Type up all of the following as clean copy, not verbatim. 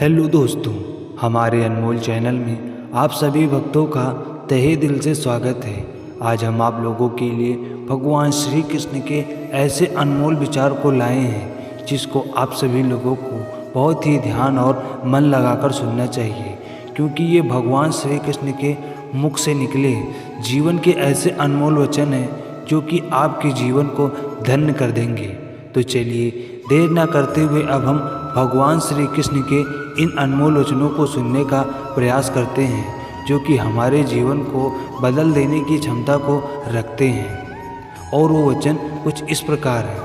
Hello दोस्तों, हमारे अनमोल channel में आप सभी भक्तों का तहे दिल से स्वागत है। आज हम आप लोगों के लिए भगवान श्री कृष्ण के ऐसे अनमोल विचार को लाए हैं जिसको आप सभी लोगों को बहुत ही ध्यान और मन लगाकर सुनना चाहिए, क्योंकि ये भगवान श्री कृष्ण के मुख से निकले जीवन के ऐसे अनमोल वचन हैं जो कि आपके जीवन को धन्य कर देंगे। तो चलिए देर ना करते हुए अब हम भगवान श्री कृष्ण के इन अनमोल वचनों को सुनने का प्रयास करते हैं जो कि हमारे जीवन को बदल देने की क्षमता को रखते हैं। और वो वचन कुछ इस प्रकार है।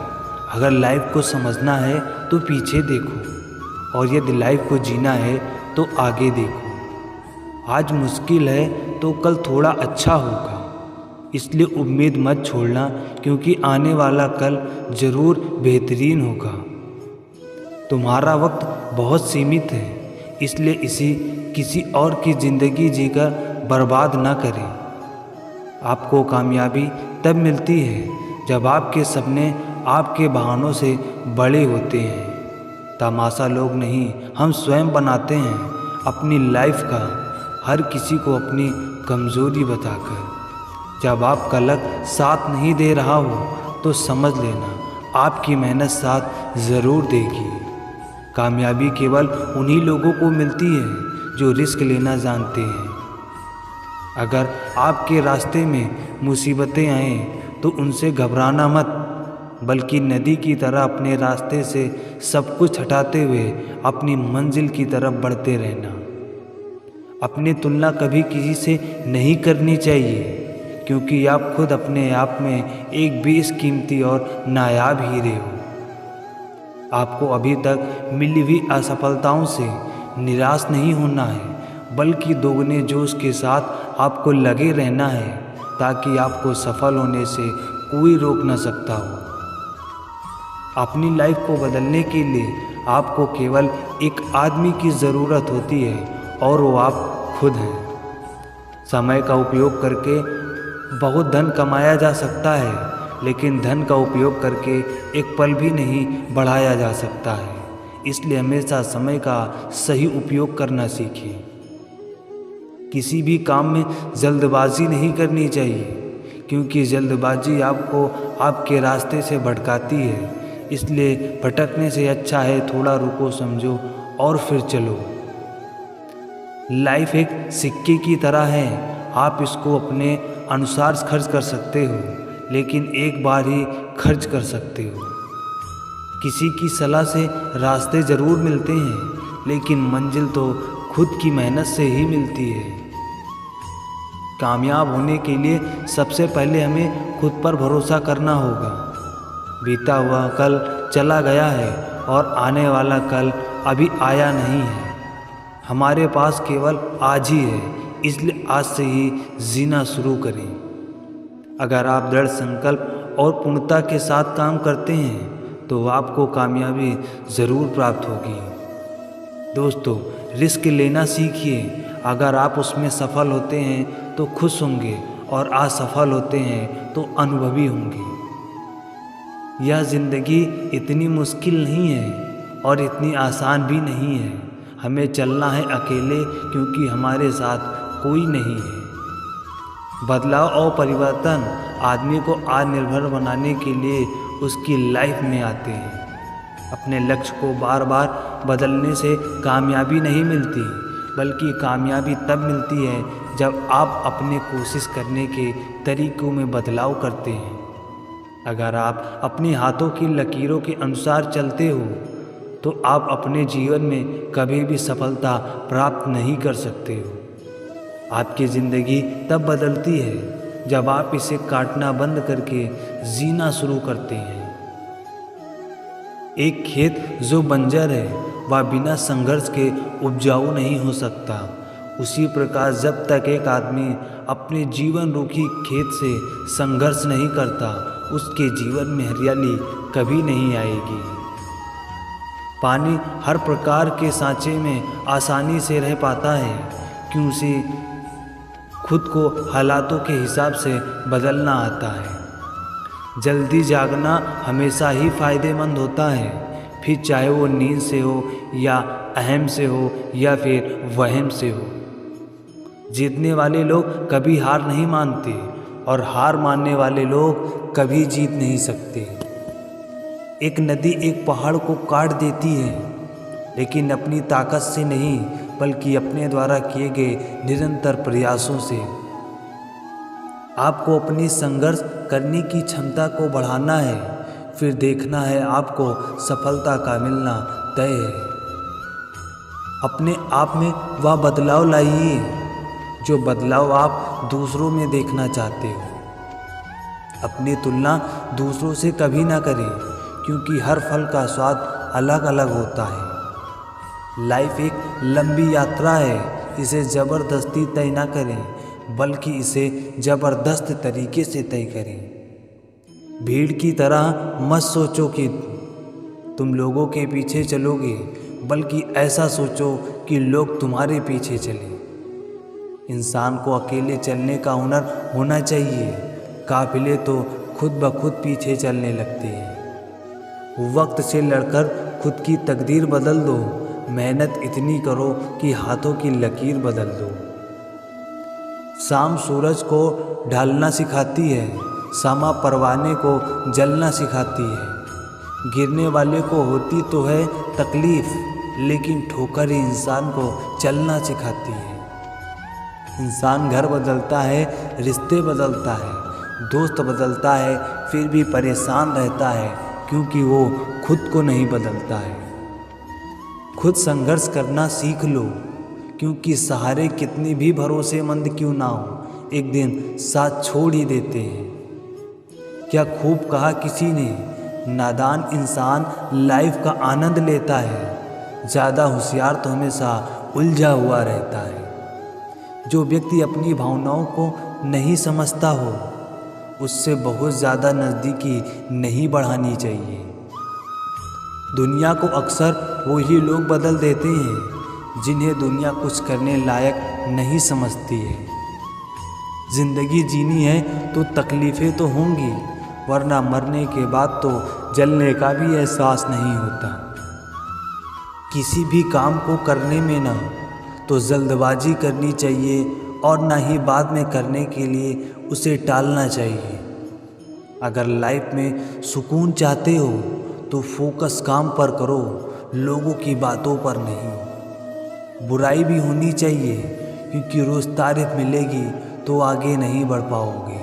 अगर लाइफ को समझना है तो पीछे देखो, और यदि लाइफ को जीना है तो आगे देखो। आज मुश्किल है तो कल थोड़ा अच्छा होगा, इसलिए उम्मीद मत छोड़ना, क्योंकि आने वाला कल ज़रूर बेहतरीन होगा। तुम्हारा वक्त बहुत सीमित है, इसलिए इसी किसी और की ज़िंदगी जीकर बर्बाद ना करें। आपको कामयाबी तब मिलती है जब आपके सपने आपके बहानों से बड़े होते हैं। तमाशा लोग नहीं, हम स्वयं बनाते हैं अपनी लाइफ का, हर किसी को अपनी कमज़ोरी बताकर। जब आपका लक साथ नहीं दे रहा हो तो समझ लेना आपकी मेहनत साथ ज़रूर देगी। कामयाबी केवल उन्हीं लोगों को मिलती है जो रिस्क लेना जानते हैं। अगर आपके रास्ते में मुसीबतें आएँ तो उनसे घबराना मत, बल्कि नदी की तरह अपने रास्ते से सब कुछ हटाते हुए अपनी मंजिल की तरफ बढ़ते रहना। अपनी तुलना कभी किसी से नहीं करनी चाहिए, क्योंकि आप खुद अपने आप में एक बेशकीमती और नायाब हीरे हो। आपको अभी तक मिली हुई असफलताओं से निराश नहीं होना है, बल्कि दोगुने जोश के साथ आपको लगे रहना है, ताकि आपको सफल होने से कोई रोक न सकता हो। अपनी लाइफ को बदलने के लिए आपको केवल एक आदमी की ज़रूरत होती है, और वो आप खुद हैं। समय का उपयोग करके बहुत धन कमाया जा सकता है, लेकिन धन का उपयोग करके एक पल भी नहीं बढ़ाया जा सकता है। इसलिए हमेशा समय का सही उपयोग करना सीखें। किसी भी काम में जल्दबाजी नहीं करनी चाहिए, क्योंकि जल्दबाजी आपको आपके रास्ते से भटकाती है। इसलिए भटकने से अच्छा है थोड़ा रुको, समझो और फिर चलो। लाइफ एक सिक्के की तरह है, आप इसको अपने अनुसार खर्च कर सकते हो, लेकिन एक बार ही खर्च कर सकते हो। किसी की सलाह से रास्ते ज़रूर मिलते हैं, लेकिन मंजिल तो खुद की मेहनत से ही मिलती है। कामयाब होने के लिए सबसे पहले हमें खुद पर भरोसा करना होगा। बीता हुआ कल चला गया है और आने वाला कल अभी आया नहीं है। हमारे पास केवल आज ही है, इसलिए आज से ही जीना शुरू करें। अगर आप दृढ़ संकल्प और पूर्णता के साथ काम करते हैं तो आपको कामयाबी ज़रूर प्राप्त होगी। दोस्तों, रिस्क लेना सीखिए। अगर आप उसमें सफल होते हैं तो खुश होंगे, और असफल होते हैं तो अनुभवी होंगे। यह ज़िंदगी इतनी मुश्किल नहीं है और इतनी आसान भी नहीं है। हमें चलना है अकेले, क्योंकि हमारे साथ कोई नहीं है। बदलाव और परिवर्तन आदमी को आत्मनिर्भर बनाने के लिए उसकी लाइफ में आते हैं। अपने लक्ष्य को बार बार बदलने से कामयाबी नहीं मिलती, बल्कि कामयाबी तब मिलती है जब आप अपने कोशिश करने के तरीक़ों में बदलाव करते हैं। अगर आप अपने हाथों की लकीरों के अनुसार चलते हो तो आप अपने जीवन में कभी भी सफलता प्राप्त नहीं कर सकते हो। आपकी ज़िंदगी तब बदलती है जब आप इसे काटना बंद करके जीना शुरू करते हैं। एक खेत जो बंजर है वह बिना संघर्ष के उपजाऊ नहीं हो सकता। उसी प्रकार जब तक एक आदमी अपने जीवन रूपी खेत से संघर्ष नहीं करता, उसके जीवन में हरियाली कभी नहीं आएगी। पानी हर प्रकार के सांचे में आसानी से रह पाता है, क्योंकि उसे खुद को हालातों के हिसाब से बदलना आता है। जल्दी जागना हमेशा ही फ़ायदेमंद होता है, फिर चाहे वो नींद से हो या अहम से हो या फिर वहम से हो। जीतने वाले लोग कभी हार नहीं मानते और हार मानने वाले लोग कभी जीत नहीं सकते। एक नदी एक पहाड़ को काट देती है, लेकिन अपनी ताकत से नहीं बल्कि अपने द्वारा किए गए निरंतर प्रयासों से। आपको अपनी संघर्ष करने की क्षमता को बढ़ाना है, फिर देखना है आपको सफलता का मिलना तय है। अपने आप में वह बदलाव लाइए जो बदलाव आप दूसरों में देखना चाहते हो। अपनी तुलना दूसरों से कभी ना करें, क्योंकि हर फल का स्वाद अलग अलग होता है। लाइफ एक लंबी यात्रा है, इसे ज़बरदस्ती तय ना करें बल्कि इसे ज़बरदस्त तरीके से तय करें। भीड़ की तरह मत सोचो कि तुम लोगों के पीछे चलोगे, बल्कि ऐसा सोचो कि लोग तुम्हारे पीछे चलें। इंसान को अकेले चलने का हुनर होना चाहिए, काफिले तो खुद ब खुद पीछे चलने लगते हैं। वक्त से लड़कर खुद की तकदीर बदल दो, मेहनत इतनी करो कि हाथों की लकीर बदल दो। शाम सूरज को ढलना सिखाती है, सामा परवाने को जलना सिखाती है। गिरने वाले को होती तो है तकलीफ, लेकिन ठोकर ही इंसान को चलना सिखाती है। इंसान घर बदलता है, रिश्ते बदलता है, दोस्त बदलता है, फिर भी परेशान रहता है क्योंकि वो खुद को नहीं बदलता है। खुद संघर्ष करना सीख लो, क्योंकि सहारे कितने भी भरोसेमंद क्यों ना हो, एक दिन साथ छोड़ ही देते हैं। क्या खूब कहा किसी ने, नादान इंसान लाइफ का आनंद लेता है, ज़्यादा होशियार तो हमेशा उलझा हुआ रहता है। जो व्यक्ति अपनी भावनाओं को नहीं समझता हो, उससे बहुत ज़्यादा नज़दीकी नहीं बढ़ानी चाहिए। दुनिया को अक्सर वही लोग बदल देते हैं जिन्हें दुनिया कुछ करने लायक नहीं समझती है। ज़िंदगी जीनी है तो तकलीफ़ें तो होंगी, वरना मरने के बाद तो जलने का भी एहसास नहीं होता। किसी भी काम को करने में ना तो जल्दबाजी करनी चाहिए और ना ही बाद में करने के लिए उसे टालना चाहिए। अगर लाइफ में सुकून चाहते हो तो फोकस काम पर करो, लोगों की बातों पर नहीं। बुराई भी होनी चाहिए, क्योंकि रोज़ तारीफ मिलेगी तो आगे नहीं बढ़ पाओगे।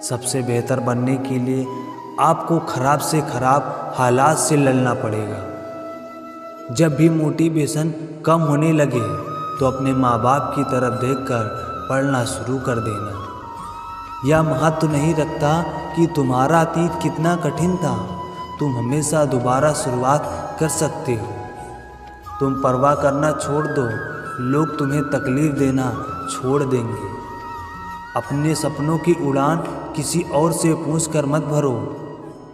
सबसे बेहतर बनने के लिए आपको खराब से खराब हालात से लड़ना पड़ेगा। जब भी मोटिवेशन कम होने लगे तो अपने माँ बाप की तरफ देखकर पढ़ना शुरू कर देना। यह महत्व नहीं रखता कि तुम्हारा अतीत कितना कठिन था, तुम हमेशा दोबारा शुरुआत कर सकते हो। तुम परवाह करना छोड़ दो, लोग तुम्हें तकलीफ़ देना छोड़ देंगे। अपने सपनों की उड़ान किसी और से पूछ कर मत भरो,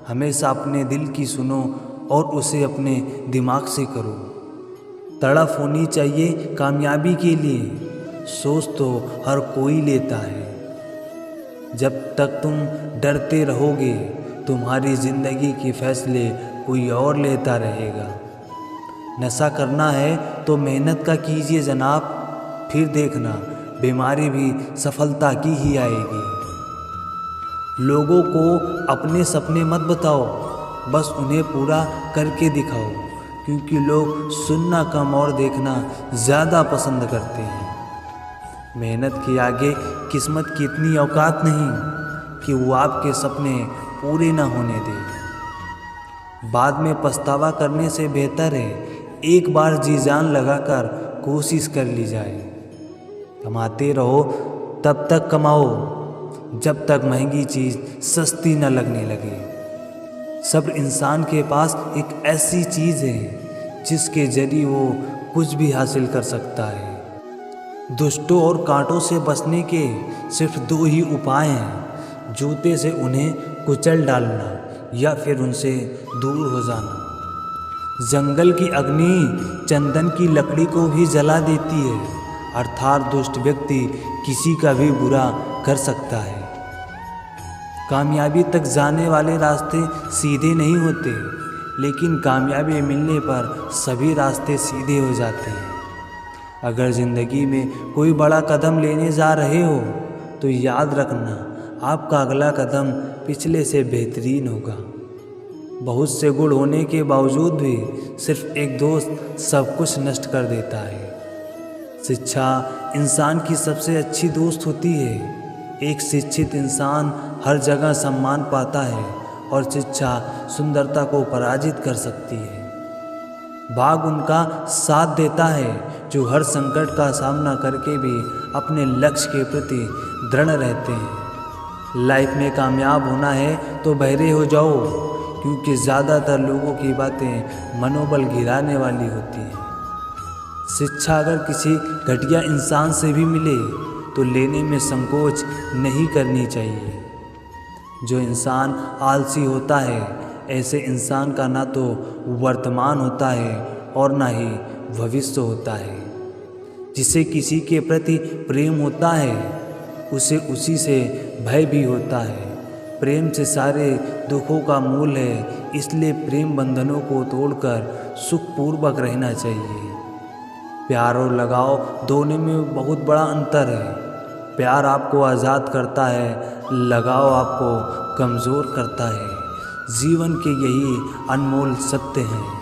हमेशा अपने दिल की सुनो और उसे अपने दिमाग से करो। तड़प होनी चाहिए कामयाबी के लिए, सोच तो हर कोई लेता है। जब तक तुम डरते रहोगे, तुम्हारी ज़िंदगी के फैसले कोई और लेता रहेगा। नशा करना है तो मेहनत का कीजिए जनाब, फिर देखना बीमारी भी सफलता की ही आएगी। लोगों को अपने सपने मत बताओ, बस उन्हें पूरा करके दिखाओ, क्योंकि लोग सुनना कम और देखना ज़्यादा पसंद करते हैं। मेहनत के आगे किस्मत की इतनी औकात नहीं कि वो आपके सपने पूरे ना होने दे। बाद में पछतावा करने से बेहतर है एक बार जी जान लगाकर कोशिश कर ली जाए। कमाते रहो तब तक कमाओ जब तक महंगी चीज़ सस्ती न लगने लगे। सब्र इंसान के पास एक ऐसी चीज़ है जिसके जरिए वो कुछ भी हासिल कर सकता है। दुष्टों और कांटों से बचने के सिर्फ दो ही उपाय हैं, जूते से उन्हें कुचल डालना या फिर उनसे दूर हो जाना। जंगल की अग्नि चंदन की लकड़ी को भी जला देती है, अर्थात दुष्ट व्यक्ति किसी का भी बुरा कर सकता है। कामयाबी तक जाने वाले रास्ते सीधे नहीं होते, लेकिन कामयाबी मिलने पर सभी रास्ते सीधे हो जाते हैं। अगर ज़िंदगी में कोई बड़ा कदम लेने जा रहे हो तो याद रखना, आपका अगला कदम पिछले से बेहतरीन होगा। बहुत से गुण होने के बावजूद भी सिर्फ एक दोस्त सब कुछ नष्ट कर देता है। शिक्षा इंसान की सबसे अच्छी दोस्त होती है। एक शिक्षित इंसान हर जगह सम्मान पाता है और शिक्षा सुंदरता को पराजित कर सकती है। बाघ उनका साथ देता है जो हर संकट का सामना करके भी अपने लक्ष्य के प्रति दृढ़ रहते हैं। लाइफ में कामयाब होना है तो बहरे हो जाओ, क्योंकि ज़्यादातर लोगों की बातें मनोबल गिराने वाली होती हैं। शिक्षा अगर किसी घटिया इंसान से भी मिले तो लेने में संकोच नहीं करनी चाहिए। जो इंसान आलसी होता है, ऐसे इंसान का ना तो वर्तमान होता है और ना ही भविष्य होता है। जिसे किसी के प्रति प्रेम होता है उसे उसी से भय भी होता है। प्रेम से सारे दुखों का मूल है, इसलिए प्रेम बंधनों को तोड़कर सुखपूर्वक रहना चाहिए। प्यार और लगाव दोनों में बहुत बड़ा अंतर है। प्यार आपको आज़ाद करता है, लगाव आपको कमज़ोर करता है। जीवन के यही अनमोल सत्य हैं।